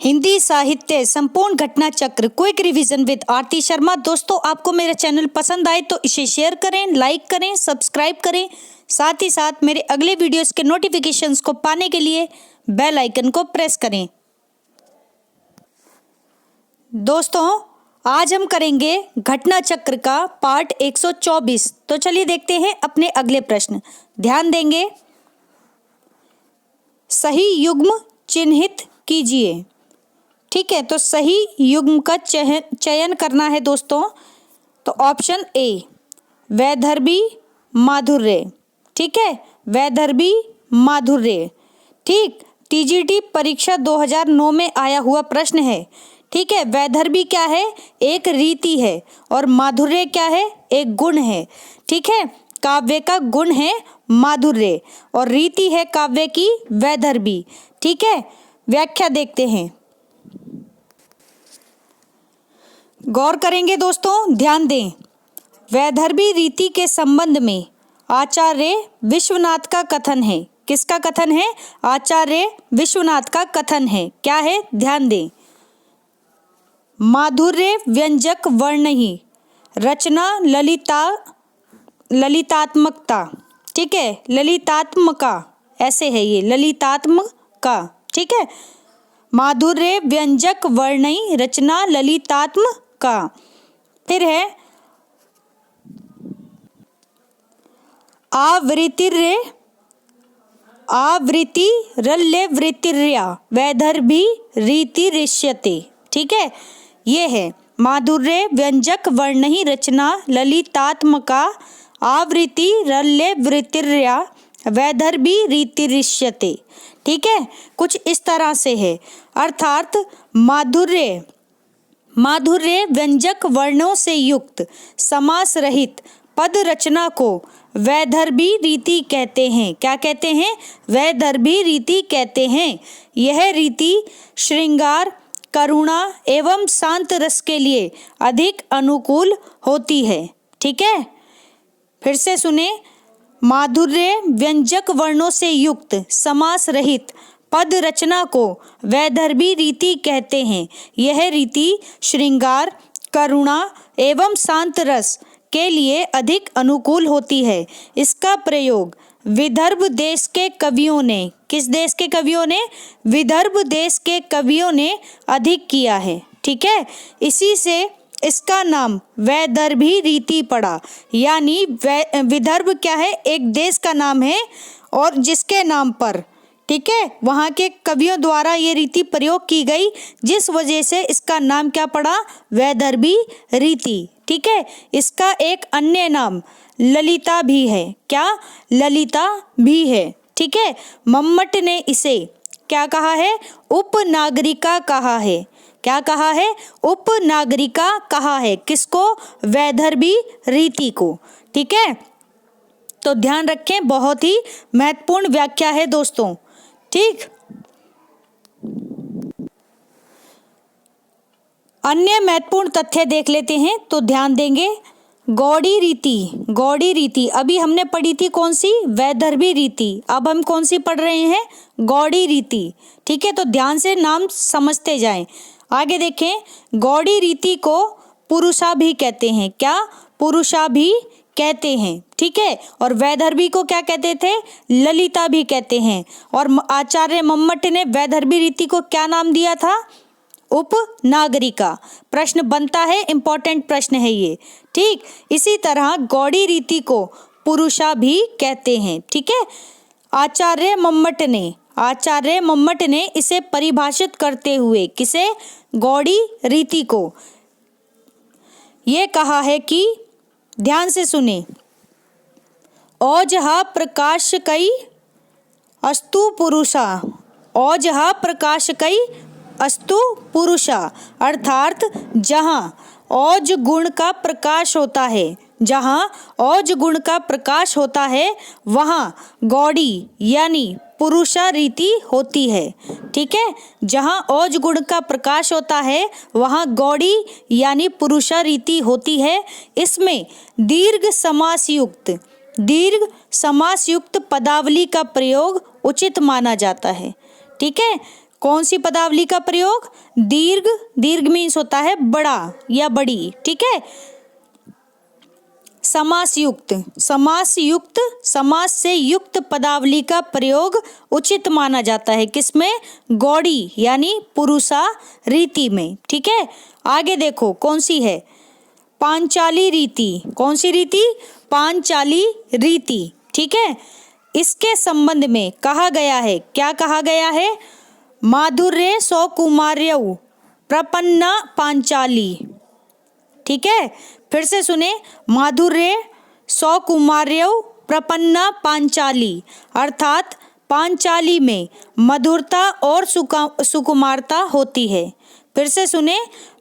हिंदी साहित्य संपूर्ण घटना चक्र क्विक रिवीजन विद आरती शर्मा। दोस्तों, आपको मेरा चैनल पसंद आए तो इसे शेयर करें, लाइक करें, सब्सक्राइब करें। साथ ही साथ मेरे अगले वीडियोस के नोटिफिकेशंस को पाने के लिए बेल आइकन को प्रेस करें। दोस्तों, आज हम करेंगे घटना चक्र का पार्ट 124। तो चलिए देखते हैं अपने अगले प्रश्न। ध्यान देंगे। सही युग्म चिन्हित कीजिए। ठीक है, तो सही युग्म का चयन करना है दोस्तों। तो ऑप्शन ए वैदर्भी माधुर्य। ठीक है, वैदर्भी माधुर्य। ठीक, टीजीटी परीक्षा 2009 में आया हुआ प्रश्न है। ठीक है, वैदर्भी क्या है? एक रीति है। और माधुर्य क्या है? एक गुण है। ठीक है, काव्य का गुण है माधुर्य और रीति है काव्य की वैदर्भी। ठीक है, व्याख्या देखते हैं। गौर करेंगे दोस्तों, ध्यान दें। वैदर्भी रीति के संबंध में आचार्य विश्वनाथ का कथन है। किसका कथन है? आचार्य विश्वनाथ का कथन है। क्या है? ध्यान दें। माधुर्य व्यंजक वर्ण ही रचना ललितात्मकता। ठीक है, ललितात्मका ऐसे है ये, ललितात्मका। ठीक है, माधुर्य व्यंजक वर्णई रचना ललितात्मका। फिर है आवृत्तिरल्य वृत्तिर्या वैदर्भी रीति ऋष्यते। ठीक है, ये है माधुर्य व्यंजक वर्णहि रचना ललितात्मका आवृत्तिरल्य वृत्तिर्या वैदर्भी रीति ऋष्यते। ठीक है, कुछ इस तरह से है। अर्थात माधुर्य व्यंजक वर्णों से युक्त समास रहित पद रचना को वैदर्भी रीति कहते हैं। क्या कहते हैं? वैदर्भी रीति कहते हैं। यह रीति श्रृंगार, करुणा एवं शांत रस के लिए अधिक अनुकूल होती है। ठीक है, फिर से सुने। माधुर्य व्यंजक वर्णों से युक्त समास रहित पद रचना को वैदर्भी रीति कहते हैं। यह रीति श्रृंगार, करुणा एवं शांत रस के लिए अधिक अनुकूल होती है। इसका प्रयोग विदर्भ देश के कवियों ने, किस देश के कवियों ने? विदर्भ देश के कवियों ने अधिक किया है। ठीक है, इसी से इसका नाम वैदर्भी रीति पड़ा। यानी विदर्भ क्या है? एक देश का नाम है और जिसके नाम पर, ठीक है, वहाँ के कवियों द्वारा ये रीति प्रयोग की गई, जिस वजह से इसका नाम क्या पड़ा? वैदर्भी रीति। ठीक है, इसका एक अन्य नाम ललिता भी है। क्या? ललिता भी है। ठीक है, मम्मट ने इसे क्या कहा है? उपनागरिका कहा है। क्या कहा है? उपनागरिका कहा है। किसको? वैदर्भी रीति को। ठीक है, तो ध्यान रखें, बहुत ही महत्वपूर्ण व्याख्या है दोस्तों। ठीक, अन्य महत्वपूर्ण तथ्य देख लेते हैं तो ध्यान देंगे। गौड़ी रीति अभी हमने पढ़ी थी कौन सी? वैदर्भी रीति। अब हम कौन सी पढ़ रहे हैं? गौड़ी रीति। ठीक है, तो ध्यान से नाम समझते जाएं। आगे देखें, गौड़ी रीति को पुरुषा भी कहते हैं। क्या? पुरुषा भी कहते हैं। ठीक है, और वैदर्भी को क्या कहते थे? ललिता भी कहते हैं। और आचार्य मम्मट ने वैदर्भी रीति को क्या नाम दिया था? उपनागरिका। प्रश्न बनता है, इंपॉर्टेंट प्रश्न है ये। ठीक, इसी तरह गौड़ी रीति को पुरुषा भी कहते हैं। ठीक है, आचार्य मम्मट ने इसे परिभाषित करते हुए, किसे? गौड़ी रीति को, ये कहा है कि, ध्यान से सुने, ओजहा प्रकाशकई अस्तु पुरुषा। ओजहा प्रकाशकई अस्तु पुरुषा। अर्थात जहाँ ओज गुण का प्रकाश होता है, जहाँ ओज गुण का प्रकाश होता है, वहाँ गौड़ी यानी पुरुषा रीति होती है। ठीक है, जहाँ ओज गुण का प्रकाश होता है वहाँ गौड़ी यानी पुरुषा रीति होती है। इसमें दीर्घ समास युक्त पदावली का प्रयोग उचित माना जाता है। ठीक है, कौन सी पदावली का प्रयोग? दीर्घ, दीर्घ मीन्स होता है बड़ा या बड़ी, ठीक है। समास युक्त, समास युक्त, समास से युक्त पदावली का प्रयोग उचित माना जाता है। किसमें? गौड़ी यानी पुरुषा रीति में, ठीक है। आगे देखो कौन सी है? पांचाली रीति। कौन सी रीति? पांचाली रीति, ठीक है। इसके संबंध में कहा गया है, क्या कहा गया है? माधुर्य सौकुमार्यौ प्रपन्ना पांचाली, ठीक है। फिर से सुने, माधुर्य सौकुमार्यौ प्रपन्ना पांचाली, अर्थात पांचाली में मधुरता और सुकुमारता होती है। फिर से सुने,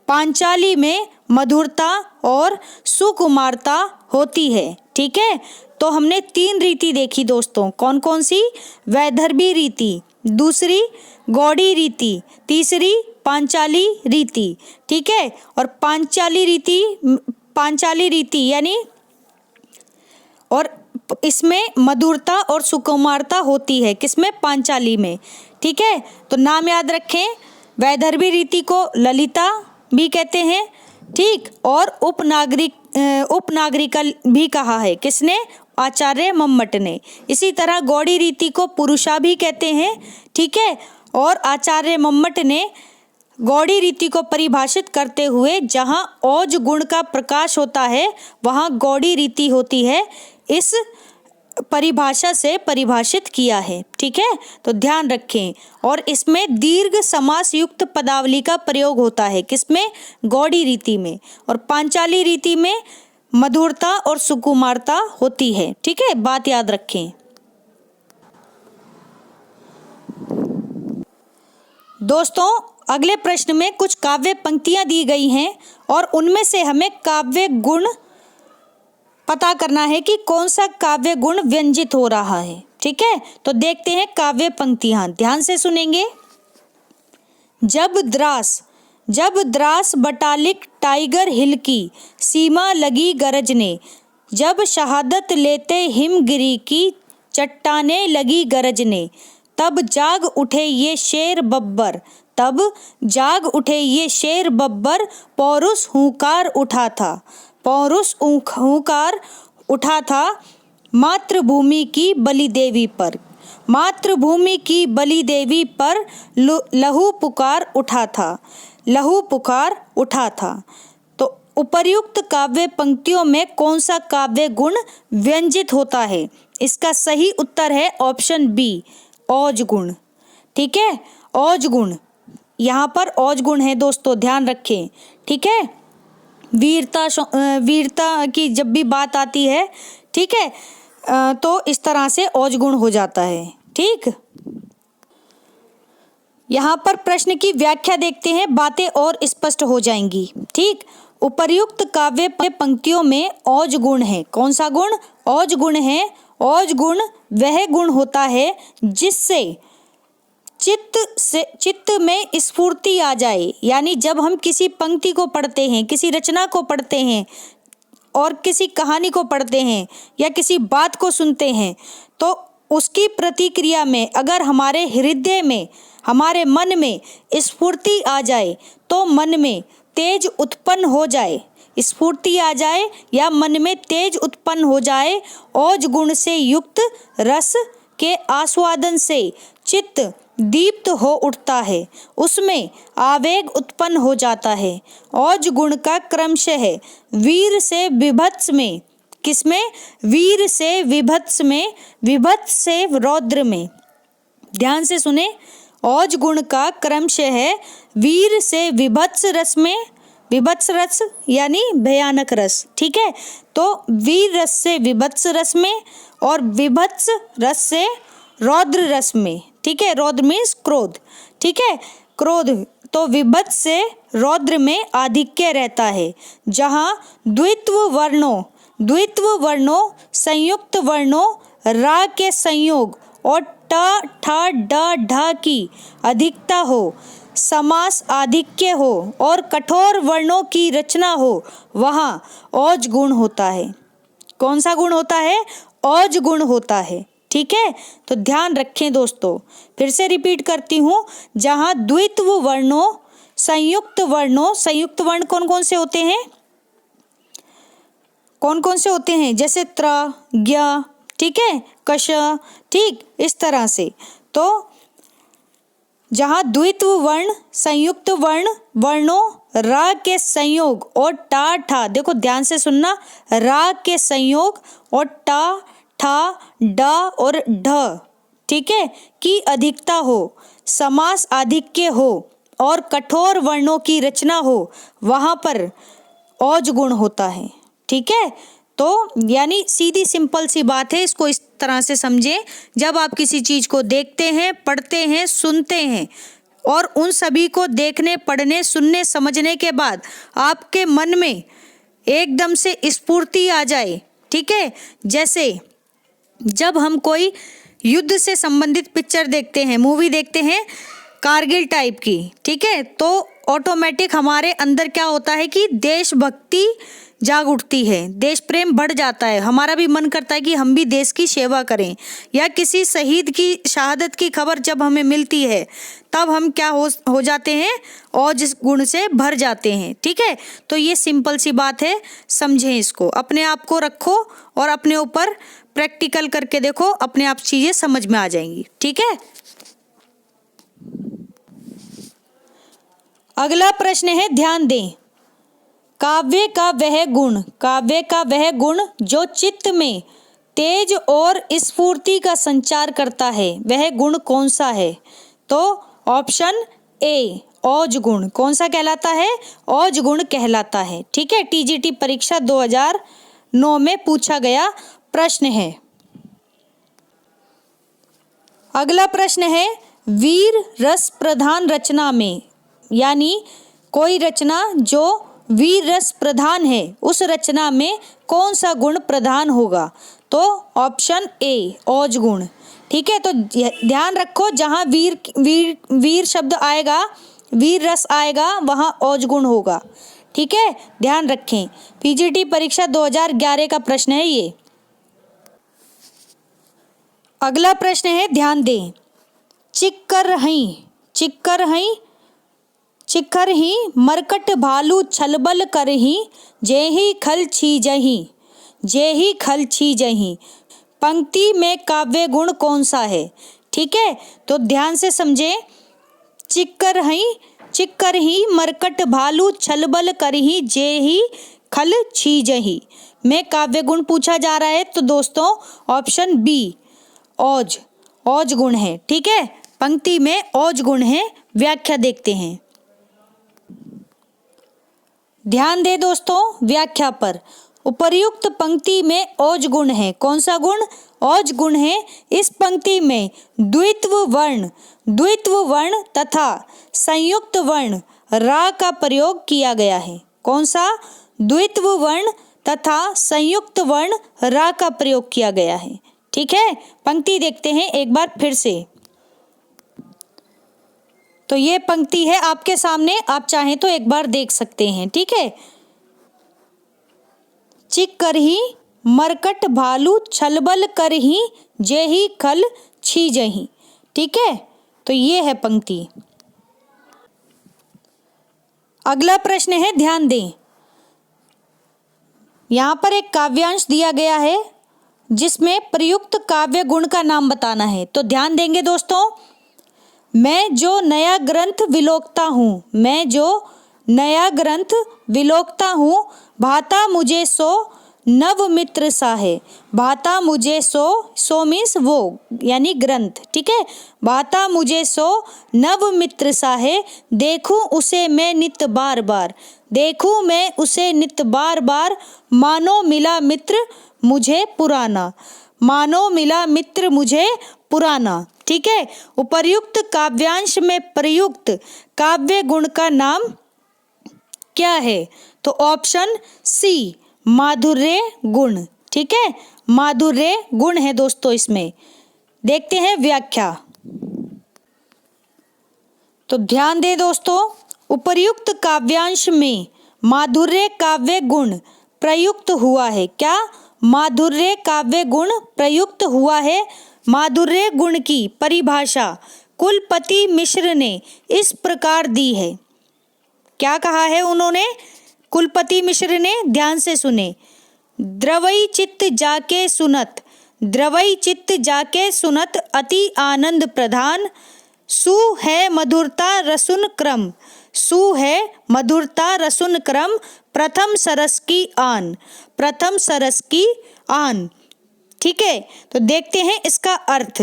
पांचाली में मधुरता और सुकुमारता होती है, ठीक है। तो हमने 3 रीति देखी दोस्तों, कौन कौन सी? वैदर्भी रीति, दूसरी गौड़ी रीति, तीसरी पांचाली रीति, ठीक है। और पांचाली रीति यानी और इसमें मधुरता और सुकुमारता होती है। किसमें? पांचाली में, ठीक है। तो नाम याद रखें, वैदर्भी रीति को ललिता भी कहते हैं, ठीक। और उपनागरिकल भी कहा है। किसने? आचार्य मम्मट ने। इसी तरह गौड़ी रीति को पुरुषा भी कहते हैं, ठीक है। और आचार्य मम्मट ने गौड़ी रीति को परिभाषित करते हुए जहाँ ओज गुण का प्रकाश होता है वहाँ गौड़ी रीति होती है, इस परिभाषा से परिभाषित किया है, ठीक है। तो ध्यान रखें। और इसमें दीर्घ समास युक्त पदावली का प्रयोग होता है। किसमें? गौड़ी रीति में। और पांचाली रीति में मधुरता और सुकुमारता होती है, ठीक है। बात याद रखें दोस्तों। अगले प्रश्न में कुछ काव्य पंक्तियां दी गई हैं और उनमें से हमें काव्य गुण पता करना है कि कौन सा काव्य गुण व्यंजित हो रहा है, ठीक है। तो देखते हैं काव्य पंक्तियां, ध्यान से सुनेंगे। जब द्रास बटालिक टाइगर हिल की सीमा लगी गरजने, जब शहादत लेते हिमगिरी की चट्टाने लगी गरजने, तब जाग उठे ये शेर बब्बर, पौरुष हुंकार उठा था मातृभूमि की बलि देवी पर लहू पुकार उठा था। तो उपर्युक्त काव्य पंक्तियों में कौन सा काव्य गुण व्यंजित होता है? इसका सही उत्तर है ऑप्शन बी, ओज गुण, ठीक है। ओज गुण, यहाँ पर ओज गुण है दोस्तों, ध्यान रखें, ठीक है। वीरता की जब भी बात आती है, ठीक है, तो इस तरह से ओज गुण हो जाता है, ठीक। यहाँ पर प्रश्न की व्याख्या देखते हैं, बातें और स्पष्ट हो जाएंगी, ठीक। उपर्युक्त काव्य पंक्तियों में ओज गुण है। कौन सा गुण? ओज गुण है। ओज गुण वह गुण होता है जिससे चित्त में स्फूर्ति आ जाए, यानी जब हम किसी पंक्ति को पढ़ते हैं, किसी रचना को पढ़ते हैं और किसी कहानी को पढ़ते हैं या किसी बात को सुनते हैं, तो उसकी प्रतिक्रिया में अगर हमारे हृदय में, हमारे मन में स्फूर्ति आ जाए, तो मन में तेज उत्पन्न हो जाए, स्फूर्ति आ जाए या मन में तेज उत्पन्न हो जाए, ओज गुण से युक्त रस के आस्वादन से चित्त दीप्त हो उठता है, उसमें आवेग उत्पन्न हो जाता है। ओज गुण का क्रमशः वीर से विभत्स में, किसमें? वीर से विभत्स में, विभत्स से रौद्र में। ध्यान से सुने, ओज गुण का क्रमशः वीर से विभत्स रस में, विभत्स रस यानी भयानक रस, ठीक है। तो वीर रस से विभत्स रस में और विभत्स रस से रौद्र रस में, ठीक है। रौद्र मीन्स क्रोध, ठीक है, क्रोध। तो विभत्स से रौद्र में आधिक्य रहता है, जहाँ द्वित्व वर्णों संयुक्त वर्णों रा के संयोग और ट ठ ड ढ की अधिकता हो, समास आधिक्य हो और कठोर वर्णों की रचना हो, वहाँ ओज गुण होता है। कौन सा गुण होता है? ओज गुण होता है, ठीक है, तो ध्यान रखें दोस्तों। फिर से रिपीट करती हूँ, जहाँ द्वित्व वर्णों, संयुक्त वर्ण कौन कौन से होते हैं, कौन कौन से होते हैं, जैसे त्र, ज्ञ, ठीक है, कश, ठीक, इस तरह से। तो जहाँ द्वित्व वर्ण, संयुक्त वर्णों, रा के संयोग और टा ठा, देखो ध्यान से सुनना, रा के संयोग और टा ठा ड और ढ, ठीक है, की अधिकता हो, समास आधिक्य हो और कठोर वर्णों की रचना हो, वहाँ पर औज गुण होता है, ठीक है। तो यानी सीधी सिंपल सी बात है, इसको इस तरह से समझें। जब आप किसी चीज़ को देखते हैं, पढ़ते हैं, सुनते हैं और उन सभी को देखने, पढ़ने, सुनने, समझने के बाद आपके मन में एकदम से स्फूर्ति आ जाए, ठीक है। जैसे जब हम कोई युद्ध से संबंधित पिक्चर देखते हैं, मूवी देखते हैं कारगिल टाइप की, ठीक है, तो ऑटोमेटिक हमारे अंदर क्या होता है कि देशभक्ति जाग उठती है, देश प्रेम बढ़ जाता है, हमारा भी मन करता है कि हम भी देश की सेवा करें। या किसी शहीद की शहादत की खबर जब हमें मिलती है, तब हम क्या हो जाते हैं, औज गुण से भर जाते हैं, ठीक है। तो ये सिंपल सी बात है, समझें इसको, अपने आप को रखो और अपने ऊपर प्रैक्टिकल करके देखो, अपने आप चीज़ें समझ में आ जाएंगी, ठीक है। अगला प्रश्न है, ध्यान दें, काव्य का वह गुण जो चित्त में तेज और स्फूर्ति का संचार करता है, वह गुण कौन सा है? तो ऑप्शन ए, औज गुण। कौन सा कहलाता है? औज गुण कहलाता है, ठीक है। टीजीटी परीक्षा 2009 में पूछा गया प्रश्न है। अगला प्रश्न है, वीर रस प्रधान रचना में, यानी कोई रचना जो वीर रस प्रधान है, उस रचना में कौन सा गुण प्रधान होगा? तो ऑप्शन ए, औज गुण, ठीक है। तो ध्यान रखो, जहाँ वीर शब्द आएगा, वीर रस आएगा, वहाँ औज गुण होगा, ठीक है, ध्यान रखें। पीजीटी परीक्षा 2011 का प्रश्न है ये। अगला प्रश्न है, ध्यान दें, चिक्कर ही मरकट भालू छलबल करही, जेही खल छीजही, पंक्ति में काव्य गुण कौन सा है? ठीक है, तो ध्यान से समझे। चिक्कर ही मरकट भालू छलबल करही, जेही खल छीजही में काव्य गुण पूछा जा रहा है। तो दोस्तों ऑप्शन बी, औज गुण है, ठीक है, पंक्ति में औज गुण है। व्याख्या देखते हैं, ध्यान दे दोस्तों व्याख्या पर। उपर्युक्त पंक्ति में औज गुण है। कौन सा गुण? औज गुण है। इस पंक्ति में द्वित्व वर्ण तथा संयुक्त वर्ण रा का प्रयोग किया गया है। कौन सा? द्वित्व वर्ण तथा संयुक्त वर्ण रा का प्रयोग किया गया है, ठीक है। पंक्ति देखते हैं एक बार फिर से। तो ये पंक्ति है आपके सामने, आप चाहें तो एक बार देख सकते हैं, ठीक है। चिक्करही मरकट भालू छलबल करही, जेही खल छीजही, ठीक है। तो ये है पंक्ति। अगला प्रश्न है, ध्यान दें, यहाँ पर एक काव्यांश दिया गया है जिसमें प्रयुक्त काव्य गुण का नाम बताना है। तो ध्यान देंगे दोस्तों। मैं जो नया ग्रंथ विलोकता हूँ, भाता मुझे सो नव मित्र सा है। भाता मुझे सो मीन्स वो, यानी ग्रंथ, ठीक है। भाता मुझे सो नव मित्र सा है, देखूं उसे मैं नित बार बार, मानो मिला मित्र मुझे पुराना, ठीक है। उपर्युक्त काव्यांश में प्रयुक्त काव्य गुण का नाम क्या है? तो ऑप्शन सी, माधुर्य गुण, ठीक है। माधुर्य गुण है दोस्तों इसमें। देखते हैं व्याख्या। तो ध्यान दें दोस्तों, उपर्युक्त काव्यांश में माधुर्य काव्य गुण प्रयुक्त हुआ है। क्या? माधुर्य काव्य गुण प्रयुक्त हुआ है। माधुर्य गुण की परिभाषा कुलपति मिश्र ने इस प्रकार दी है। क्या कहा है उन्होंने? कुलपति मिश्र ने, ध्यान से सुने। द्रवई चित्त जाके सुनत, द्रवई चित्त जाके सुनत अति आनंद प्रधान, सु है मधुरता रसुन क्रम, सु है मधुरता रसुन क्रम, प्रथम सरस की आन, प्रथम सरस की आन। ठीक है, तो देखते हैं इसका अर्थ।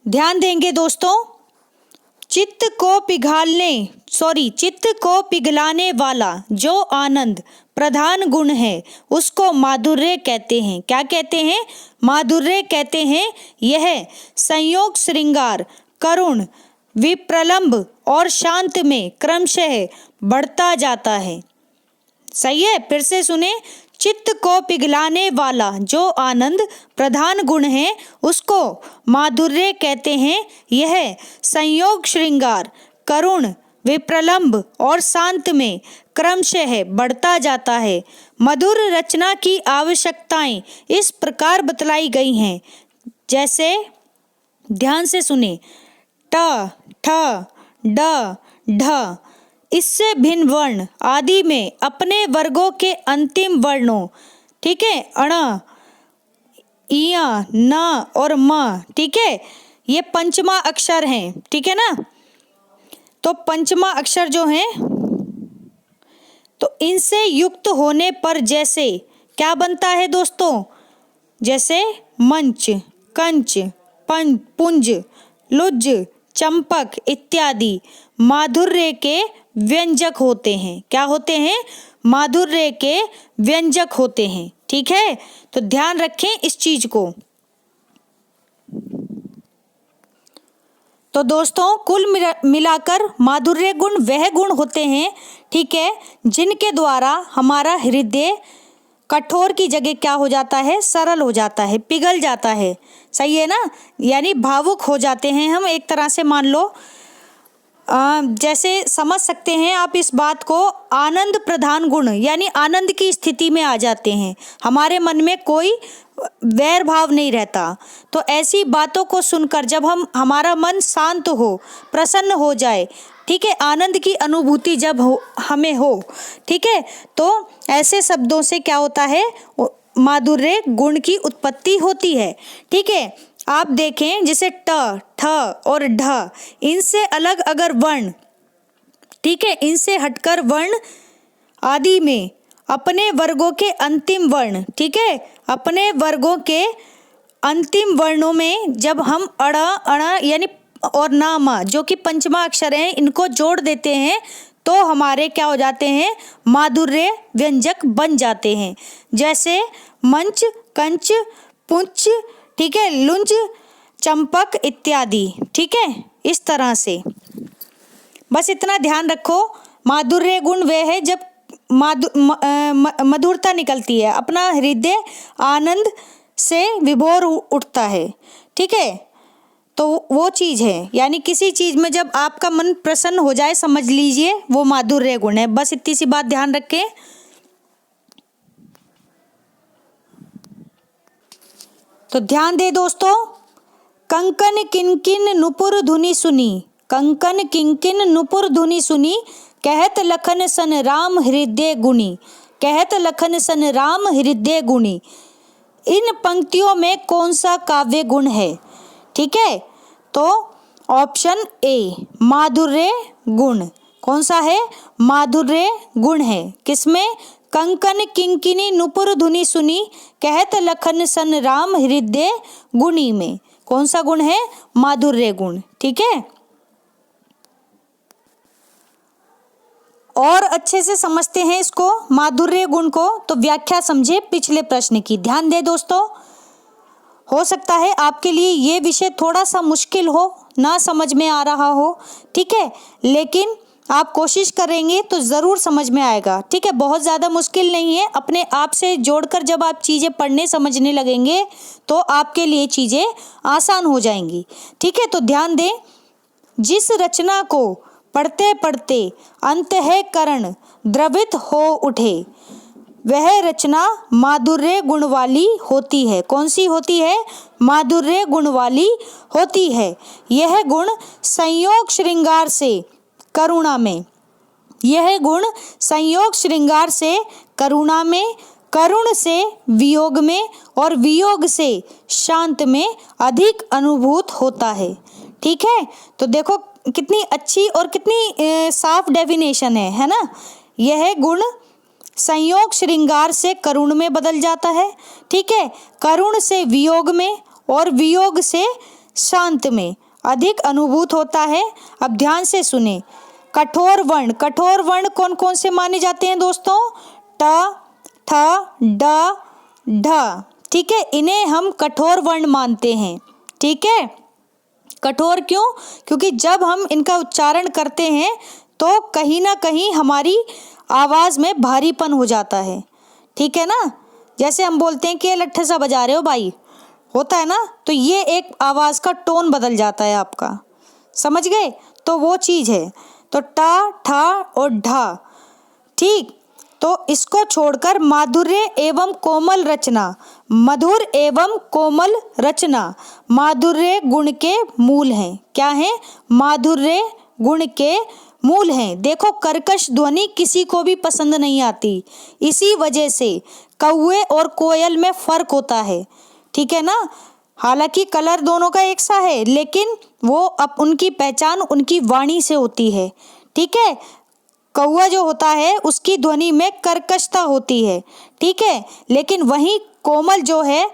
ध्यान देंगे दोस्तों। चित्त को पिघलाने वाला जो आनंद प्रधान गुण है उसको माधुर्य कहते हैं। क्या कहते हैं? माधुर्य कहते हैं। यह संयोग, श्रृंगार, करुण, विप्रलंब और शांत में क्रमशः बढ़ता जाता है। सही है, फिर से सुने। चित्त को पिघलाने वाला जो आनंद प्रधान गुण है उसको माधुर्य कहते हैं। यह संयोग, श्रृंगार, करुण, विप्रलंब और शांत में क्रमशः बढ़ता जाता है। मधुर रचना की आवश्यकताएं इस प्रकार बतलाई गई हैं, जैसे, ध्यान से सुने, ट, ठ, ड, ढ, इससे भिन्न वर्ण आदि में अपने वर्गों के अंतिम वर्णों, ठीक है, अण, इया, न और म, ठीक है, ये पंचमा अक्षर हैं। ठीक है ना। तो पंचमा अक्षर जो हैं, तो इनसे युक्त होने पर जैसे क्या बनता है दोस्तों? जैसे मंच, कंच, पुंज, लुज, चंपक इत्यादि माधुर्य के व्यंजक होते हैं। क्या होते हैं? माधुर्य के व्यंजक होते हैं। ठीक है, तो ध्यान रखें इस चीज को। तो दोस्तों, कुल मिलाकर माधुर्य गुण वह गुण होते हैं, ठीक है, जिनके द्वारा हमारा हृदय कठोर की जगह क्या हो जाता है? सरल हो जाता है, पिघल जाता है। सही है ना, यानी भावुक हो जाते हैं हम, एक तरह से मान लो। जैसे समझ सकते हैं आप इस बात को, आनंद प्रधान गुण यानी आनंद की स्थिति में आ जाते हैं, हमारे मन में कोई वैर भाव नहीं रहता। तो ऐसी बातों को सुनकर जब हमारा मन शांत हो, प्रसन्न हो जाए, ठीक है, आनंद की अनुभूति जब हमें हो, ठीक है, तो ऐसे शब्दों से क्या होता है? माधुर्य गुण की उत्पत्ति होती है। ठीक है, आप देखें जैसे ट, ठ और ढ, इनसे अलग अगर वर्ण, ठीक है, इनसे हटकर वर्ण आदि में अपने वर्गों के अंतिम वर्ण, ठीक है, अपने वर्गों के अंतिम वर्णों में जब हम अड़, अण यानी और नाम जो कि पंचमा अक्षर हैं, इनको जोड़ देते हैं तो हमारे क्या हो जाते हैं? माधुर्य व्यंजक बन जाते हैं। जैसे मंच, कंच, पुंच, ठीक है, लुंज, चंपक इत्यादि। ठीक है, इस तरह से बस इतना ध्यान रखो। माधुर्य गुण वह है जब मधुरता निकलती है, अपना हृदय आनंद से विभोर उठता है। ठीक है, तो वो चीज़ है, यानी किसी चीज़ में जब आपका मन प्रसन्न हो जाए, समझ लीजिए वो माधुर्य गुण है। बस इतनी सी बात ध्यान रखें। तो ध्यान दे दोस्तों। कंकन किनकिन नुपुर धुनि सुनी, कंकन किनकिन नुपुर धुनि सुनी, कहत लखन सन राम हृदय गुणी, कहत लखन सन राम हृदय गुणी। इन पंक्तियों में कौन सा काव्य गुण है? ठीक है, तो ऑप्शन ए माधुर्य गुण। कौन सा है? माधुर्य गुण है। किसमें? कंकन किंकिनी नुपुर धुनि सुनी, कहत लखन सन राम हृदय गुणी में कौन सा गुण है? माधुर्य गुण। ठीक है, और अच्छे से समझते हैं इसको माधुर्य गुण को, तो व्याख्या समझे पिछले प्रश्न की। ध्यान दे दोस्तों, हो सकता है आपके लिए ये विषय थोड़ा सा मुश्किल हो, ना समझ में आ रहा हो, ठीक है, लेकिन आप कोशिश करेंगे तो ज़रूर समझ में आएगा। ठीक है, बहुत ज़्यादा मुश्किल नहीं है। अपने आप से जोड़कर जब आप चीज़ें पढ़ने समझने लगेंगे तो आपके लिए चीज़ें आसान हो जाएंगी। ठीक है, तो ध्यान दें, जिस रचना को पढ़ते पढ़ते अंतःकरण द्रवित हो उठे, वह रचना माधुर्य गुण वाली होती है। कौन सी होती है? माधुर्य गुण वाली होती है। यह गुण संयोग श्रृंगार से करुणा में, यह गुण संयोग श्रृंगार से करुणा में, करुण से वियोग में और वियोग से शांत में अधिक अनुभूत होता है। ठीक है, तो देखो कितनी अच्छी और कितनी साफ डेफिनेशन है ना। यह गुण संयोग श्रृंगार से करुण में बदल जाता है। ठीक है, करुण से वियोग में और वियोग से शांत में अधिक अनुभूत होता है। अब ध्यान से सुने। कठोर वर्ण, कठोर वर्ण कौन कौन से माने जाते हैं दोस्तों? ट, ठ, ड, ढ। ठीक है, इन्हें हम कठोर वर्ण मानते हैं। ठीक है, कठोर क्यों? क्योंकि जब हम इनका उच्चारण करते हैं तो कहीं ना कहीं हमारी आवाज़ में भारीपन हो जाता है। ठीक है ना, जैसे हम बोलते हैं कि ये लट्ठे सा बजा रहे हो भाई, होता है ना, तो ये एक आवाज़ का टोन बदल जाता है आपका। समझ गए? तो वो चीज़ है। तो टा, ठा और ढा। ठीक, तो इसको छोड़कर माधुर्य एवं कोमल रचना, मधुर एवं कोमल रचना माधुर्य गुण के मूल हैं। क्या है? माधुर्य गुण के मूल हैं। देखो कर्कश ध्वनि किसी को भी पसंद नहीं आती, इसी वजह से कौवे और कोयल में फर्क होता है। ठीक है ना, हालांकि कलर दोनों का एक सा है, लेकिन वो अब उनकी पहचान उनकी वाणी से होती है। ठीक है, कौवा जो होता है उसकी ध्वनि में कर्कशता होती है। ठीक है, लेकिन वहीं कोमल जो है,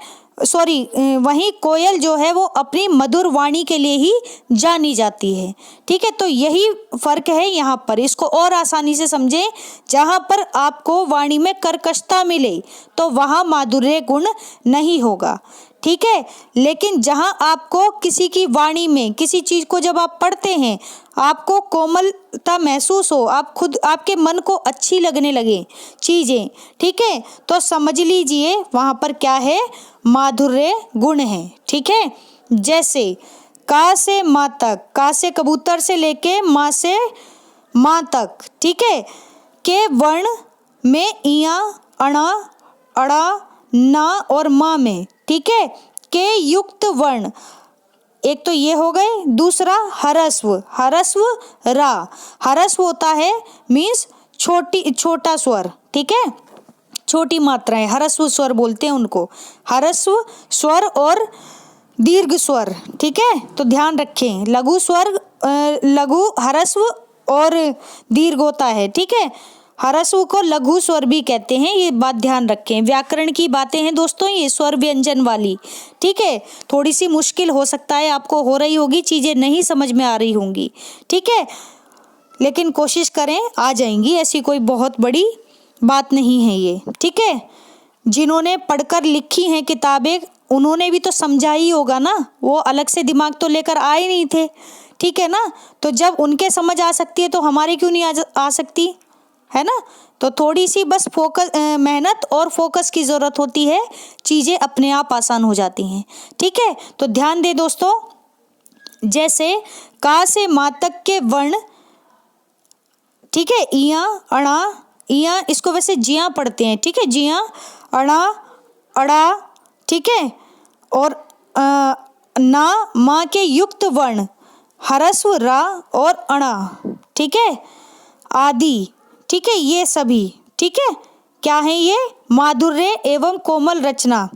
वहीं कोयल जो है वो अपनी मधुर वाणी के लिए ही जानी जाती है। ठीक है, तो यही फर्क है यहाँ पर। इसको और आसानी से समझें, जहाँ पर आपको वाणी में कर्कशता मिले तो वहाँ माधुर्य गुण नहीं होगा। ठीक है, लेकिन जहाँ आपको किसी की वाणी में किसी चीज़ को जब आप पढ़ते हैं आपको कोमलता महसूस हो, आप खुद आपके मन को अच्छी लगने लगे चीज़ें, ठीक है, तो समझ लीजिए वहाँ पर क्या है? माधुर्य गुण है। ठीक है, जैसे का से माँ तक, का से कबूतर से लेके माँ से माँ तक। ठीक है, के वर्ण में इया, अणा, अड़ा, ना और माँ में। ठीक है, के युक्त वर्ण, एक तो ये हो गए, दूसरा हरस्व, हरस्व रा, हरस्व होता है मीन्स छोटा स्वर। ठीक है, छोटी मात्राएं हरस्व स्वर बोलते हैं उनको, हरस्व स्वर और दीर्घ स्वर। ठीक है, तो ध्यान रखें, लघु स्वर, लघु हरस्व और दीर्घ होता है। ठीक है, हरस्व को लघु स्वर भी कहते हैं, ये बात ध्यान रखें। व्याकरण की बातें हैं दोस्तों ये, स्वर व्यंजन वाली। ठीक है, थोड़ी सी मुश्किल हो सकता है आपको हो रही होगी, चीज़ें नहीं समझ में आ रही होंगी। ठीक है, लेकिन कोशिश करें, आ जाएंगी, ऐसी कोई बहुत बड़ी बात नहीं है ये। ठीक है, जिन्होंने पढ़कर लिखी हैं किताबें उन्होंने भी तो समझा ही होगा ना, वो अलग से दिमाग तो लेकर आए नहीं थे। ठीक है ना, तो जब उनके समझ आ सकती है तो हमारी क्यों नहीं आ सकती, है ना। तो थोड़ी सी बस मेहनत और फोकस की ज़रूरत होती है, चीज़ें अपने आप आसान हो जाती हैं। ठीक है, तो ध्यान दे दोस्तों, जैसे का से माँ तक के वर्ण, ठीक है, इया, अड़ा, इया इसको वैसे जिया पढ़ते हैं। ठीक है, जिया, अड़ा, अड़ा, ठीक है, और ना माँ के युक्त वर्ण हरस्व रा और अणा। ठीक है, आदि। ठीक है, ये सभी, ठीक है, क्या है ये? माधुर्य एवं कोमल रचना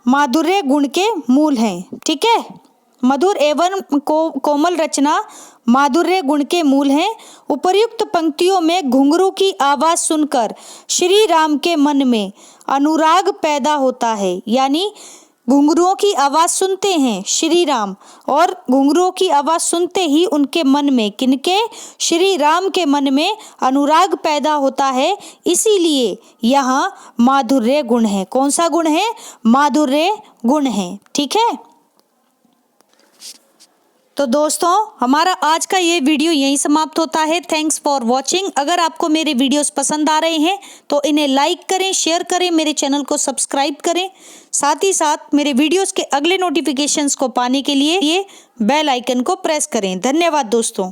माधुर्य गुण के मूल हैं। ठीक है, मधुर एवं कोमल रचना माधुर्य गुण के मूल हैं। उपर्युक्त पंक्तियों में घुंघरू की आवाज़ सुनकर श्री राम के मन में अनुराग पैदा होता है, यानी घुंघरुओं की आवाज़ सुनते हैं श्री राम, और घुंघरुओं की आवाज़ सुनते ही उनके मन में, किनके? श्री राम के मन में अनुराग पैदा होता है, इसीलिए यहाँ माधुर्य गुण है। कौन सा गुण है? माधुर्य गुण है। ठीक है, तो दोस्तों हमारा आज का ये वीडियो यहीं समाप्त होता है। Thanks for watching. अगर आपको मेरे वीडियोस पसंद आ रहे हैं तो इन्हें लाइक करें, शेयर करें, मेरे चैनल को सब्सक्राइब करें। साथ ही साथ मेरे वीडियोस के अगले नोटिफिकेशंस को पाने के लिए ये बेल आइकन को प्रेस करें। धन्यवाद दोस्तों।